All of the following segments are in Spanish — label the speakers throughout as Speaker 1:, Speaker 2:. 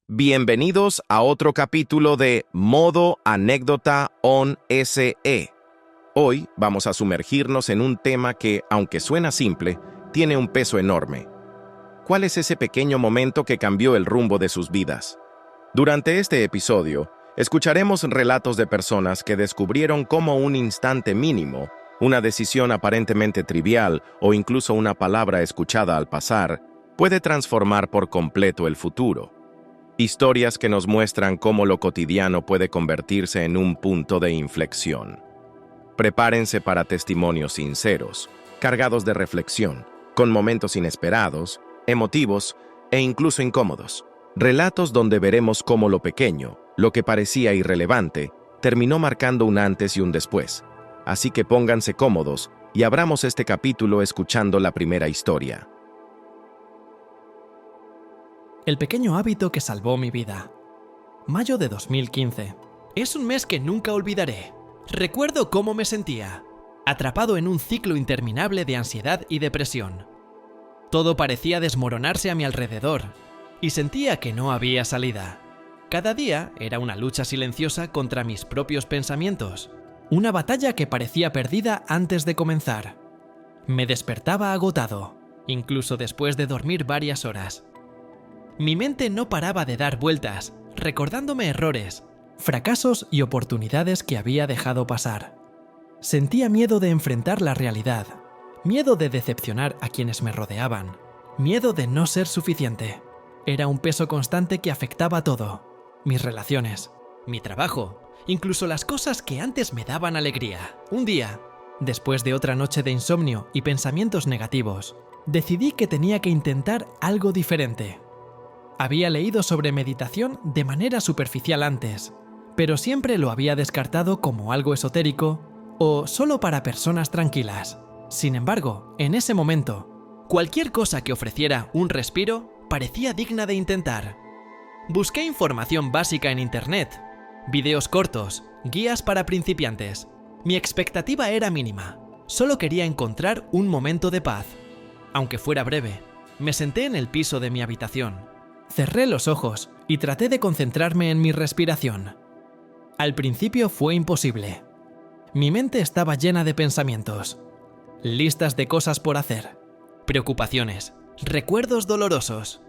Speaker 1: Bienvenidos a otro capítulo de Modo Anécdota on SE. Hoy vamos a sumergirnos en un tema que, aunque suena simple, tiene un peso enorme. ¿Cuál es ese pequeño momento que cambió el rumbo de sus vidas? Durante este episodio, escucharemos relatos de personas que descubrieron cómo un instante mínimo, una decisión aparentemente trivial o incluso una palabra escuchada al pasar, puede transformar por completo el futuro. Historias que nos muestran cómo lo cotidiano puede convertirse en un punto de inflexión. Prepárense para testimonios sinceros, cargados de reflexión, con momentos inesperados, emotivos e incluso incómodos. Relatos donde veremos cómo lo pequeño, lo que parecía irrelevante, terminó marcando un antes y un después. Así que pónganse cómodos y abramos este capítulo escuchando la primera historia.
Speaker 2: El pequeño hábito que salvó mi vida. Mayo de 2015. Es un mes que nunca olvidaré. Recuerdo cómo me sentía, atrapado en un ciclo interminable de ansiedad y depresión. Todo parecía desmoronarse a mi alrededor, y sentía que no había salida. Cada día era una lucha silenciosa contra mis propios pensamientos, una batalla que parecía perdida antes de comenzar. Me despertaba agotado, incluso después de dormir varias horas. Mi mente no paraba de dar vueltas, recordándome errores, fracasos y oportunidades que había dejado pasar. Sentía miedo de enfrentar la realidad, miedo de decepcionar a quienes me rodeaban, miedo de no ser suficiente. Era un peso constante que afectaba todo: mis relaciones, mi trabajo, incluso las cosas que antes me daban alegría. Un día, después de otra noche de insomnio y pensamientos negativos, decidí que tenía que intentar algo diferente. Había leído sobre meditación de manera superficial antes, pero siempre lo había descartado como algo esotérico o solo para personas tranquilas. Sin embargo, en ese momento, cualquier cosa que ofreciera un respiro parecía digna de intentar. Busqué información básica en internet, videos cortos, guías para principiantes. Mi expectativa era mínima, solo quería encontrar un momento de paz. Aunque fuera breve, me senté en el piso de mi habitación. Cerré los ojos y traté de concentrarme en mi respiración. Al principio fue imposible. Mi mente estaba llena de pensamientos, listas de cosas por hacer, preocupaciones, recuerdos dolorosos.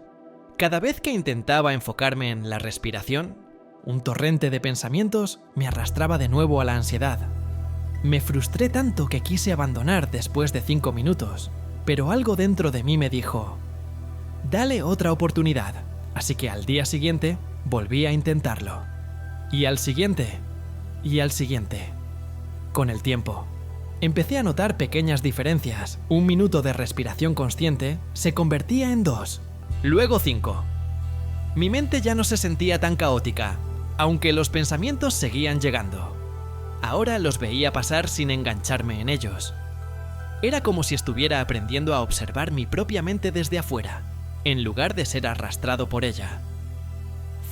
Speaker 2: Cada vez que intentaba enfocarme en la respiración, un torrente de pensamientos me arrastraba de nuevo a la ansiedad. Me frustré tanto que quise abandonar después de 5 minutos, pero algo dentro de mí me dijo: dale otra oportunidad. Así que al día siguiente volví a intentarlo. Y al siguiente. Y al siguiente. Con el tiempo, empecé a notar pequeñas diferencias. 1 minuto de respiración consciente se convertía en 2. Luego 5. Mi mente ya no se sentía tan caótica, aunque los pensamientos seguían llegando. Ahora los veía pasar sin engancharme en ellos. Era como si estuviera aprendiendo a observar mi propia mente desde afuera, en lugar de ser arrastrado por ella.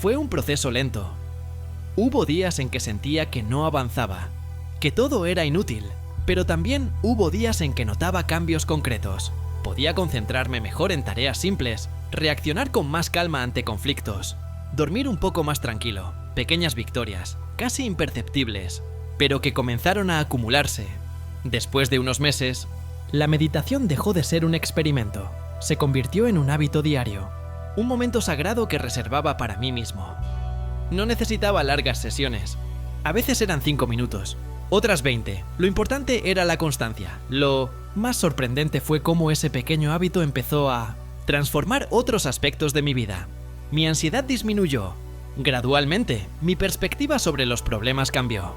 Speaker 2: Fue un proceso lento. Hubo días en que sentía que no avanzaba, que todo era inútil, pero también hubo días en que notaba cambios concretos. Podía concentrarme mejor en tareas simples, reaccionar con más calma ante conflictos, dormir un poco más tranquilo. Pequeñas victorias, casi imperceptibles, pero que comenzaron a acumularse. Después de unos meses, la meditación dejó de ser un experimento. Se convirtió en un hábito diario, un momento sagrado que reservaba para mí mismo. No necesitaba largas sesiones. A veces eran 5 minutos, otras 20. Lo importante era la constancia. Lo más sorprendente fue cómo ese pequeño hábito empezó a transformar otros aspectos de mi vida. Mi ansiedad disminuyó. Gradualmente, mi perspectiva sobre los problemas cambió.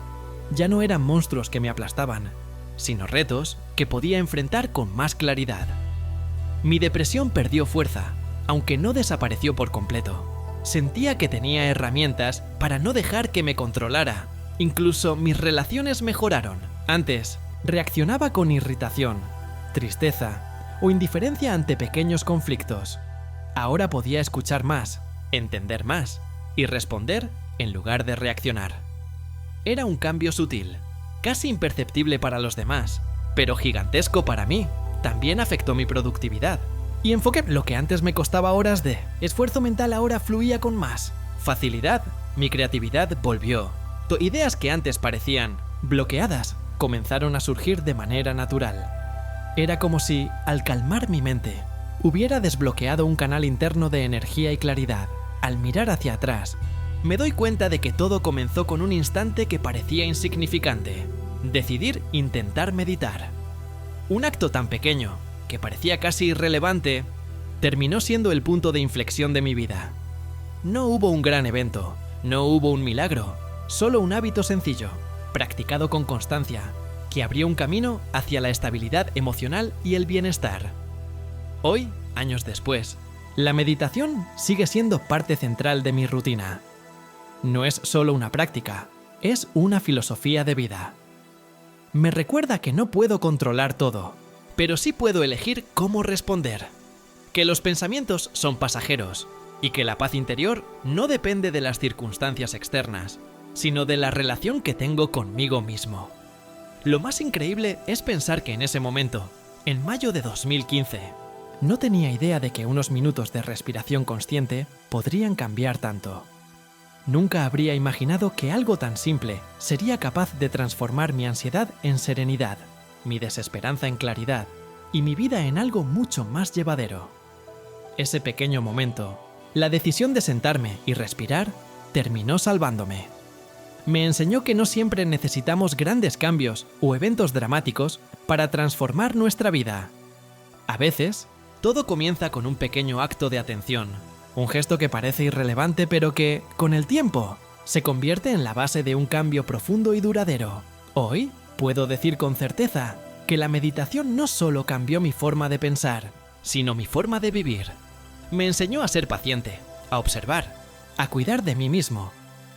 Speaker 2: Ya no eran monstruos que me aplastaban, sino retos que podía enfrentar con más claridad. Mi depresión perdió fuerza, aunque no desapareció por completo. Sentía que tenía herramientas para no dejar que me controlara. Incluso mis relaciones mejoraron. Antes, reaccionaba con irritación, tristeza o indiferencia ante pequeños conflictos. Ahora podía escuchar más, entender más y responder en lugar de reaccionar. Era un cambio sutil, casi imperceptible para los demás, pero gigantesco para mí. También afectó mi productividad. Y enfoqué lo que antes me costaba horas de esfuerzo mental, ahora fluía con más facilidad. Mi creatividad volvió. Ideas que antes parecían bloqueadas comenzaron a surgir de manera natural. Era como si, al calmar mi mente, hubiera desbloqueado un canal interno de energía y claridad. Al mirar hacia atrás, me doy cuenta de que todo comenzó con un instante que parecía insignificante. Decidir intentar meditar. Un acto tan pequeño, que parecía casi irrelevante, terminó siendo el punto de inflexión de mi vida. No hubo un gran evento, no hubo un milagro, solo un hábito sencillo, practicado con constancia, que abrió un camino hacia la estabilidad emocional y el bienestar. Hoy, años después, la meditación sigue siendo parte central de mi rutina. No es solo una práctica, es una filosofía de vida. Me recuerda que no puedo controlar todo, pero sí puedo elegir cómo responder. Que los pensamientos son pasajeros y que la paz interior no depende de las circunstancias externas, sino de la relación que tengo conmigo mismo. Lo más increíble es pensar que en ese momento, en mayo de 2015, no tenía idea de que unos minutos de respiración consciente podrían cambiar tanto. Nunca habría imaginado que algo tan simple sería capaz de transformar mi ansiedad en serenidad, mi desesperanza en claridad y mi vida en algo mucho más llevadero. Ese pequeño momento, la decisión de sentarme y respirar, terminó salvándome. Me enseñó que no siempre necesitamos grandes cambios o eventos dramáticos para transformar nuestra vida. A veces, todo comienza con un pequeño acto de atención, un gesto que parece irrelevante pero que, con el tiempo, se convierte en la base de un cambio profundo y duradero. Hoy, puedo decir con certeza que la meditación no solo cambió mi forma de pensar, sino mi forma de vivir. Me enseñó a ser paciente, a observar, a cuidar de mí mismo.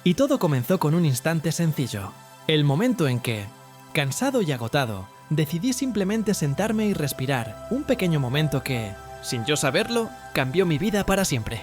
Speaker 2: Y todo comenzó con un instante sencillo, el momento en que, cansado y agotado, decidí simplemente sentarme y respirar, un pequeño momento que, sin yo saberlo, cambió mi vida para siempre.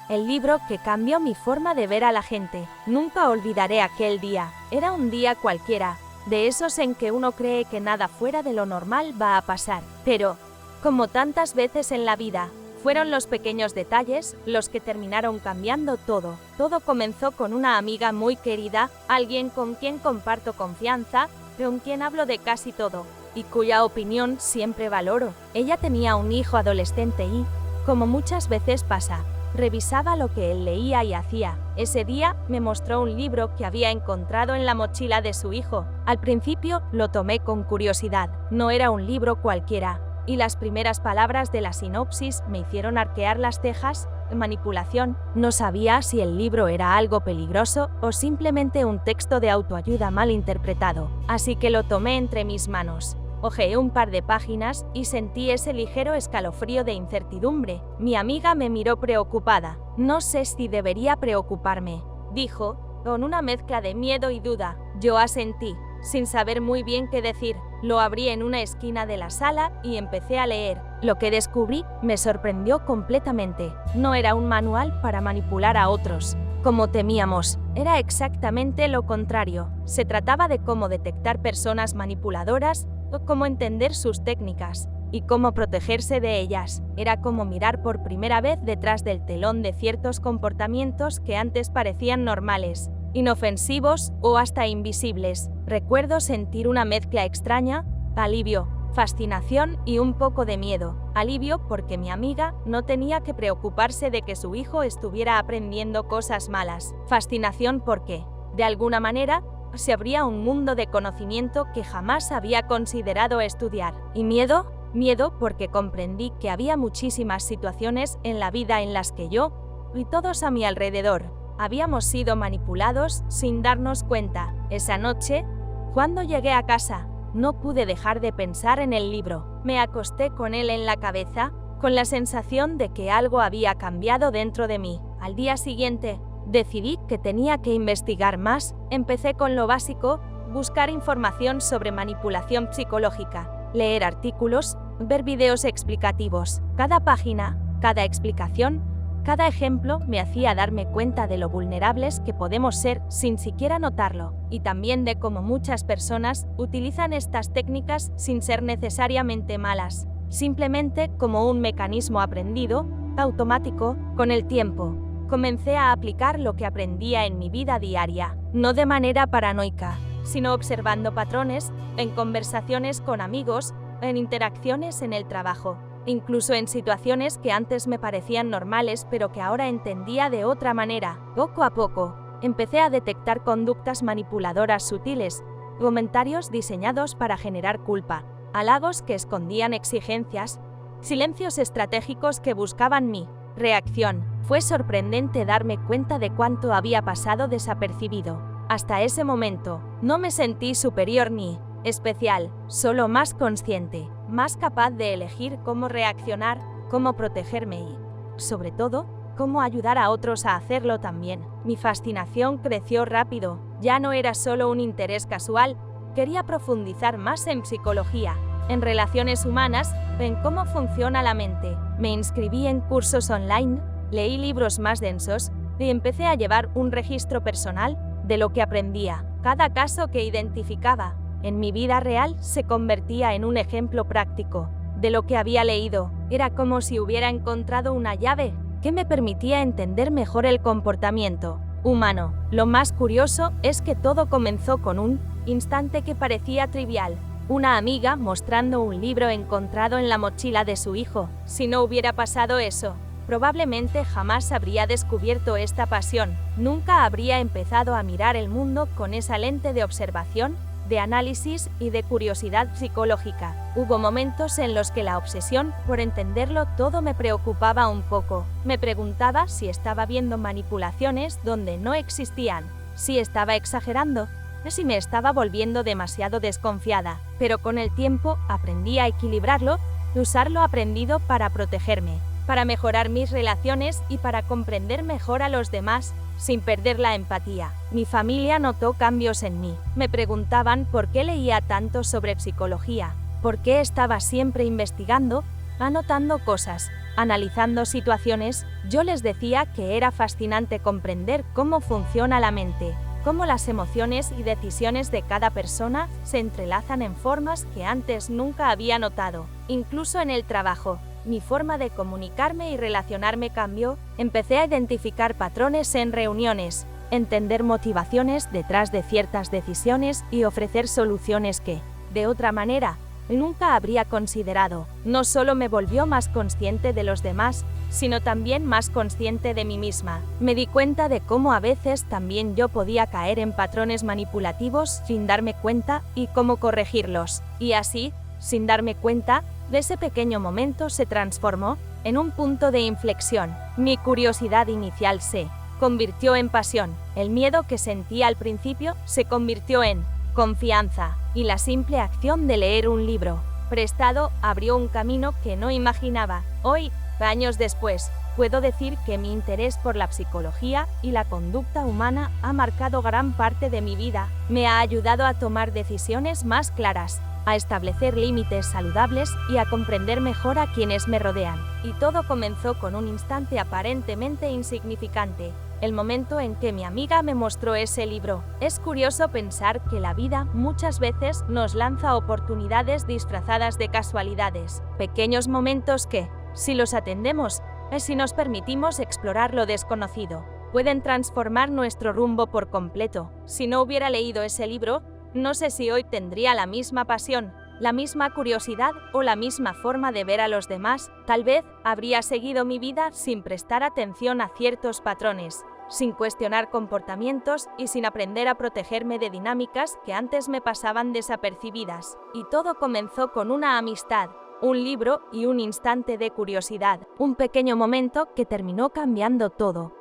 Speaker 3: El libro que cambió mi forma de ver a la gente. Nunca olvidaré aquel día. Era un día cualquiera, de esos en que uno cree que nada fuera de lo normal va a pasar. Pero, como tantas veces en la vida, fueron los pequeños detalles los que terminaron cambiando todo. Todo comenzó con una amiga muy querida, alguien con quien comparto confianza, con quien hablo de casi todo, y cuya opinión siempre valoro. Ella tenía un hijo adolescente y, como muchas veces pasa, revisaba lo que él leía y hacía. Ese día me mostró un libro que había encontrado en la mochila de su hijo. Al principio lo tomé con curiosidad. No era un libro cualquiera, y las primeras palabras de la sinopsis me hicieron arquear las cejas. Manipulación. No sabía si el libro era algo peligroso o simplemente un texto de autoayuda mal interpretado, así que lo tomé entre mis manos. Hojeé un par de páginas y sentí ese ligero escalofrío de incertidumbre. Mi amiga me miró preocupada. No sé si debería preocuparme, dijo, con una mezcla de miedo y duda. Yo asentí, sin saber muy bien qué decir. Lo abrí en una esquina de la sala y empecé a leer. Lo que descubrí me sorprendió completamente. No era un manual para manipular a otros, como temíamos. Era exactamente lo contrario. Se trataba de cómo detectar personas manipuladoras, o cómo entender sus técnicas y cómo protegerse de ellas. Era como mirar por primera vez detrás del telón de ciertos comportamientos que antes parecían normales, inofensivos o hasta invisibles. Recuerdo sentir una mezcla extraña, alivio, fascinación y un poco de miedo. Alivio porque mi amiga no tenía que preocuparse de que su hijo estuviera aprendiendo cosas malas. Fascinación porque, de alguna manera, se abría un mundo de conocimiento que jamás había considerado estudiar. Y miedo porque comprendí que había muchísimas situaciones en la vida en las que yo, y todos a mi alrededor, habíamos sido manipulados sin darnos cuenta. Esa noche, cuando llegué a casa, no pude dejar de pensar en el libro. Me acosté con él en la cabeza, con la sensación de que algo había cambiado dentro de mí. Al día siguiente, decidí que tenía que investigar más. Empecé con lo básico, buscar información sobre manipulación psicológica, leer artículos, ver videos explicativos. Cada página, cada explicación, Cada ejemplo me hacía darme cuenta de lo vulnerables que podemos ser sin siquiera notarlo, y también de cómo muchas personas utilizan estas técnicas sin ser necesariamente malas, simplemente como un mecanismo aprendido, automático, con el tiempo. Comencé a aplicar lo que aprendía en mi vida diaria, no de manera paranoica, sino observando patrones, en conversaciones con amigos, en interacciones en el trabajo, incluso en situaciones que antes me parecían normales pero que ahora entendía de otra manera. Poco a poco, empecé a detectar conductas manipuladoras sutiles, comentarios diseñados para generar culpa, halagos que escondían exigencias, silencios estratégicos que buscaban mi reacción. Fue sorprendente darme cuenta de cuánto había pasado desapercibido. Hasta ese momento, no me sentí superior ni especial, solo más consciente, más capaz de elegir cómo reaccionar, cómo protegerme y, sobre todo, cómo ayudar a otros a hacerlo también. Mi fascinación creció rápido, ya no era solo un interés casual, quería profundizar más en psicología, en relaciones humanas, en cómo funciona la mente. Me inscribí en cursos online, leí libros más densos y empecé a llevar un registro personal de lo que aprendía. Cada caso que identificaba en mi vida real se convertía en un ejemplo práctico de lo que había leído. Era como si hubiera encontrado una llave que me permitía entender mejor el comportamiento humano. Lo más curioso es que todo comenzó con un instante que parecía trivial. Una amiga mostrando un libro encontrado en la mochila de su hijo. Si no hubiera pasado eso, probablemente jamás habría descubierto esta pasión. Nunca habría empezado a mirar el mundo con esa lente de observación, de análisis y de curiosidad psicológica. Hubo momentos en los que la obsesión por entenderlo todo me preocupaba un poco. Me preguntaba si estaba viendo manipulaciones donde no existían, si estaba exagerando, si me estaba volviendo demasiado desconfiada. Pero con el tiempo aprendí a equilibrarlo y usar lo aprendido para protegerme, para mejorar mis relaciones y para comprender mejor a los demás, sin perder la empatía. Mi familia notó cambios en mí. Me preguntaban por qué leía tanto sobre psicología, por qué estaba siempre investigando, anotando cosas, analizando situaciones. Yo les decía que era fascinante comprender cómo funciona la mente, cómo las emociones y decisiones de cada persona se entrelazan en formas que antes nunca había notado, incluso en el trabajo. Mi forma de comunicarme y relacionarme cambió. Empecé a identificar patrones en reuniones, entender motivaciones detrás de ciertas decisiones y ofrecer soluciones que, de otra manera, nunca habría considerado. No solo me volvió más consciente de los demás, sino también más consciente de mí misma. Me di cuenta de cómo a veces también yo podía caer en patrones manipulativos sin darme cuenta y cómo corregirlos. Y así, sin darme cuenta, ese pequeño momento se transformó en un punto de inflexión. Mi curiosidad inicial se convirtió en pasión. El miedo que sentía al principio se convirtió en confianza. Y la simple acción de leer un libro prestado abrió un camino que no imaginaba. Hoy, años después, puedo decir que mi interés por la psicología y la conducta humana ha marcado gran parte de mi vida. Me ha ayudado a tomar decisiones más claras, a establecer límites saludables y a comprender mejor a quienes me rodean. Y todo comenzó con un instante aparentemente insignificante, el momento en que mi amiga me mostró ese libro. Es curioso pensar que la vida muchas veces nos lanza oportunidades disfrazadas de casualidades, pequeños momentos que, si los atendemos, si nos permitimos explorar lo desconocido, pueden transformar nuestro rumbo por completo. Si no hubiera leído ese libro, no sé si hoy tendría la misma pasión, la misma curiosidad o la misma forma de ver a los demás. Tal vez habría seguido mi vida sin prestar atención a ciertos patrones, sin cuestionar comportamientos y sin aprender a protegerme de dinámicas que antes me pasaban desapercibidas. Y todo comenzó con una amistad, un libro y un instante de curiosidad, un pequeño momento que terminó cambiando todo.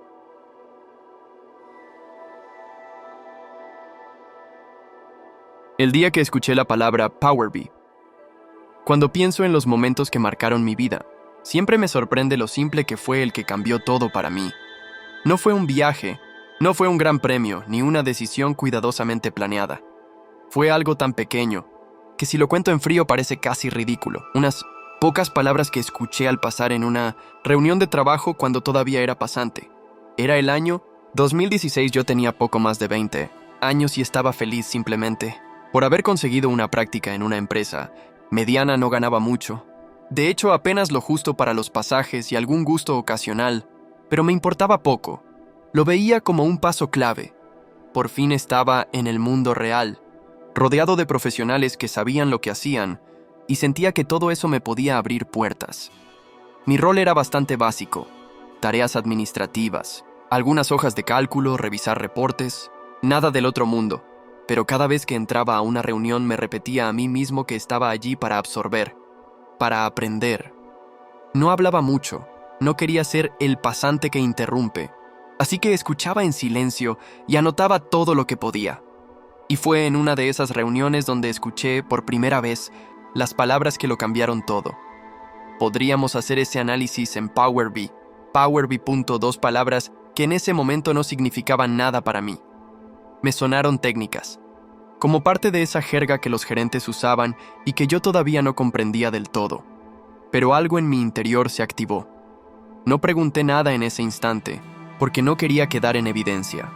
Speaker 4: El día que escuché la palabra Power Bee. Cuando pienso en los momentos que marcaron mi vida, siempre me sorprende lo simple que fue el que cambió todo para mí. No fue un viaje, no fue un gran premio, ni una decisión cuidadosamente planeada. Fue algo tan pequeño, que si lo cuento en frío parece casi ridículo. Unas Pocas palabras que escuché al pasar en una reunión de trabajo cuando todavía era pasante. Era el año 2016, yo tenía poco más de 20 años y estaba feliz simplemente por haber conseguido una práctica en una empresa mediana. No ganaba mucho. De hecho, apenas lo justo para los pasajes y algún gusto ocasional, pero me importaba poco. Lo veía como un paso clave. Por fin estaba en el mundo real, rodeado de profesionales que sabían lo que hacían, y sentía que todo eso me podía abrir puertas. Mi rol era bastante básico: tareas administrativas, algunas hojas de cálculo, revisar reportes, nada del otro mundo, pero cada vez que entraba a una reunión me repetía a mí mismo que estaba allí para absorber, para aprender. No hablaba mucho, no quería ser el pasante que interrumpe, así que escuchaba en silencio y anotaba todo lo que podía. Y fue en una de esas reuniones donde escuché por primera vez las palabras que lo cambiaron todo. Podríamos hacer ese análisis en Power BI. Power BI. Dos palabras que en ese momento no significaban nada para mí. Me sonaron técnicas, como parte de esa jerga que los gerentes usaban y que yo todavía no comprendía del todo. Pero algo en mi interior se activó. No pregunté nada en ese instante, porque no quería quedar en evidencia.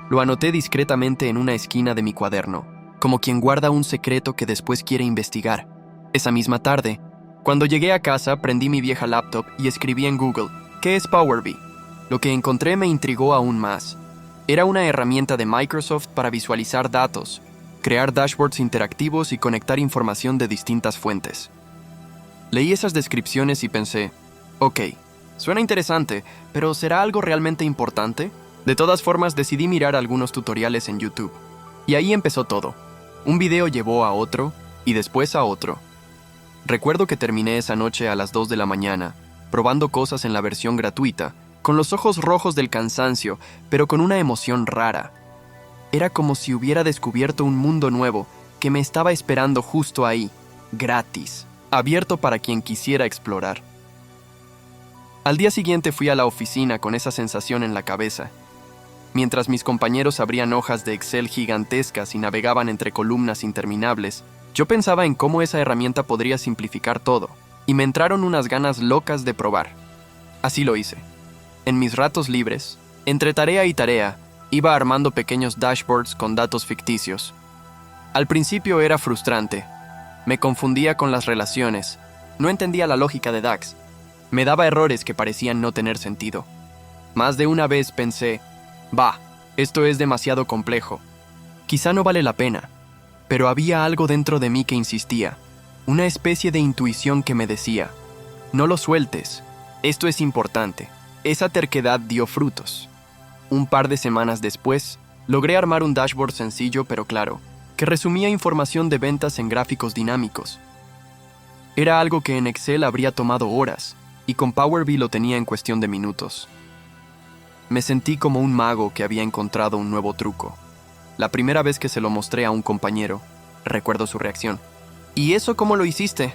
Speaker 4: Lo anoté discretamente en una esquina de mi cuaderno, como quien guarda un secreto que después quiere investigar. Esa misma tarde, cuando llegué a casa, prendí mi vieja laptop y escribí en Google: ¿qué es Power BI? Lo que encontré me intrigó aún más. Era una herramienta de Microsoft para visualizar datos, crear dashboards interactivos y conectar información de distintas fuentes. Leí esas descripciones y pensé: ok, suena interesante, pero ¿será algo realmente importante? De todas formas, decidí mirar algunos tutoriales en YouTube. Y ahí empezó todo. Un video llevó a otro, y después a otro. Recuerdo que terminé esa noche a las 2 de la mañana, probando cosas en la versión gratuita, con los ojos rojos del cansancio, pero con una emoción rara. Era como si hubiera descubierto un mundo nuevo que me estaba esperando justo ahí, gratis, abierto para quien quisiera explorar. Al día siguiente fui a la oficina con esa sensación en la cabeza. Mientras mis compañeros abrían hojas de Excel gigantescas y navegaban entre columnas interminables, yo pensaba en cómo esa herramienta podría simplificar todo, y me entraron unas ganas locas de probar. Así lo hice. En mis ratos libres, entre tarea y tarea, iba armando pequeños dashboards con datos ficticios. Al principio era frustrante. Me confundía con las relaciones, no entendía la lógica de DAX, me daba errores que parecían no tener sentido. Más de una vez pensé: esto es demasiado complejo. Quizá no vale la pena. Pero había algo dentro de mí que insistía, una especie de intuición que me decía: no lo sueltes, esto es importante. Esa terquedad dio frutos. Un par de semanas después, logré armar un dashboard sencillo pero claro, que resumía información de ventas en gráficos dinámicos. Era algo que en Excel habría tomado horas, y con Power BI lo tenía en cuestión de minutos. Me sentí como un mago que había encontrado un nuevo truco. La primera vez que se lo mostré a un compañero, recuerdo su reacción. ¿Y eso cómo lo hiciste?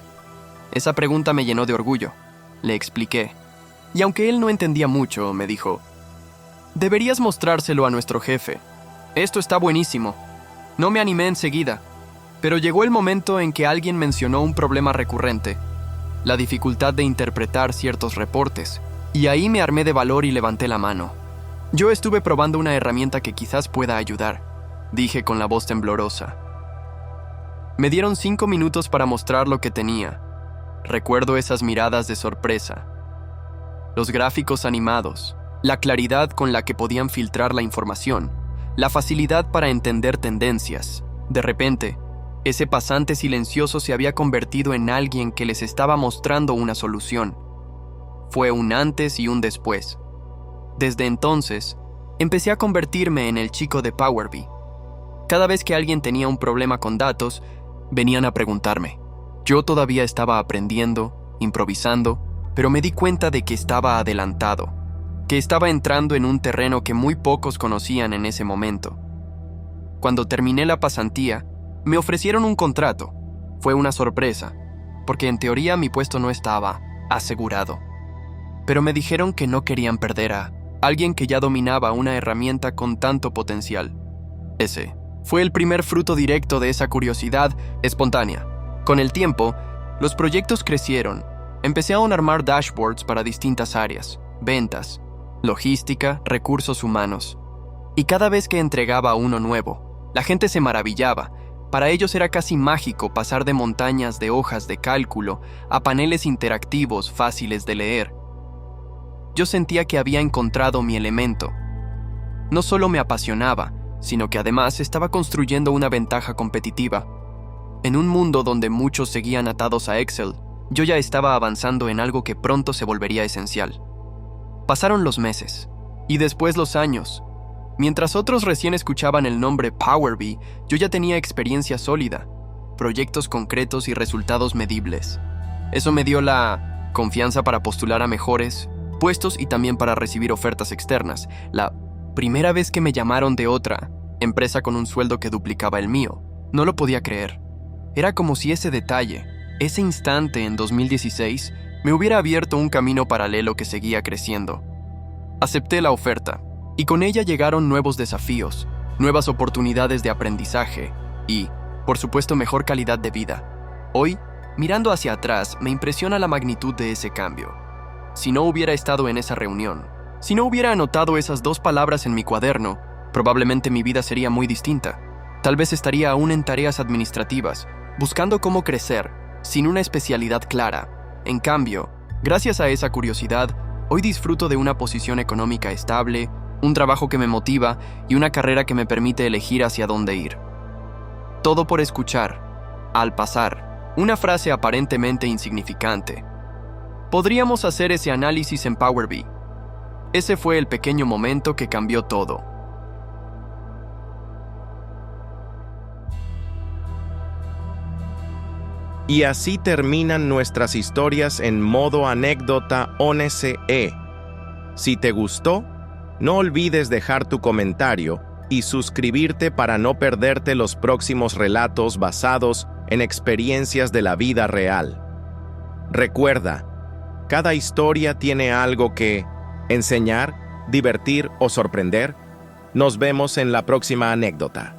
Speaker 4: Esa pregunta me llenó de orgullo. Le expliqué. Y aunque él no entendía mucho, me dijo: deberías mostrárselo a nuestro jefe. Esto está buenísimo. No me animé enseguida, pero llegó el momento en que alguien mencionó un problema recurrente: la dificultad de interpretar ciertos reportes. Y ahí me armé de valor y levanté la mano. Yo estuve probando una herramienta que quizás pueda ayudar, dije con la voz temblorosa. Me dieron 5 minutos para mostrar lo que tenía. Recuerdo esas miradas de sorpresa, los gráficos animados, la claridad con la que podían filtrar la información, la facilidad para entender tendencias. De repente, ese pasante silencioso se había convertido en alguien que les estaba mostrando una solución. Fue un antes y un después. Desde entonces, empecé a convertirme en el chico de Power BI. Cada vez que alguien tenía un problema con datos, venían a preguntarme. Yo todavía estaba aprendiendo, improvisando, pero me di cuenta de que estaba adelantado, que estaba entrando en un terreno que muy pocos conocían en ese momento. Cuando terminé la pasantía, me ofrecieron un contrato. Fue una sorpresa, porque en teoría mi puesto no estaba asegurado. Pero me dijeron que no querían perder a alguien que ya dominaba una herramienta con tanto potencial. Ese fue el primer fruto directo de esa curiosidad espontánea. Con el tiempo, Los proyectos crecieron. Empecé a armar dashboards para distintas áreas: ventas, logística, recursos humanos. Y cada vez que entregaba uno nuevo, la gente se maravillaba. Para ellos era casi mágico pasar de montañas de hojas de cálculo a paneles interactivos fáciles de leer. Yo sentía que había encontrado mi elemento. No solo me apasionaba, sino que además estaba construyendo una ventaja competitiva. En un mundo donde muchos seguían atados a Excel, yo ya estaba avanzando en algo que pronto se volvería esencial. Pasaron los meses, y después los años. Mientras otros recién escuchaban el nombre Power BI, yo ya tenía experiencia sólida, proyectos concretos y resultados medibles. Eso me dio la confianza para postular a mejores puestos y también para recibir ofertas externas. La primera vez que me llamaron de otra empresa con un sueldo que duplicaba el mío, no lo podía creer. Era como si ese detalle, ese instante en 2016, me hubiera abierto un camino paralelo que seguía creciendo. Acepté la oferta, y con ella llegaron nuevos desafíos, nuevas oportunidades de aprendizaje y, por supuesto, mejor calidad de vida. Hoy, mirando hacia atrás, me impresiona la magnitud de ese cambio. Si no hubiera estado en esa reunión, si no hubiera anotado esas 2 palabras en mi cuaderno, probablemente mi vida sería muy distinta. Tal vez estaría aún en tareas administrativas, buscando cómo crecer, sin una especialidad clara. En cambio, gracias a esa curiosidad, hoy disfruto de una posición económica estable, un trabajo que me motiva y una carrera que me permite elegir hacia dónde ir. Todo por escuchar, al pasar, una frase aparentemente insignificante. Podríamos hacer ese análisis en Power BI. Ese fue el pequeño momento que cambió todo.
Speaker 1: Y así terminan nuestras historias en modo anécdota ONSE. Si te gustó, no olvides dejar tu comentario y suscribirte para no perderte los próximos relatos basados en experiencias de la vida real. Recuerda, cada historia tiene algo que enseñar, divertir o sorprender. Nos vemos en la próxima anécdota.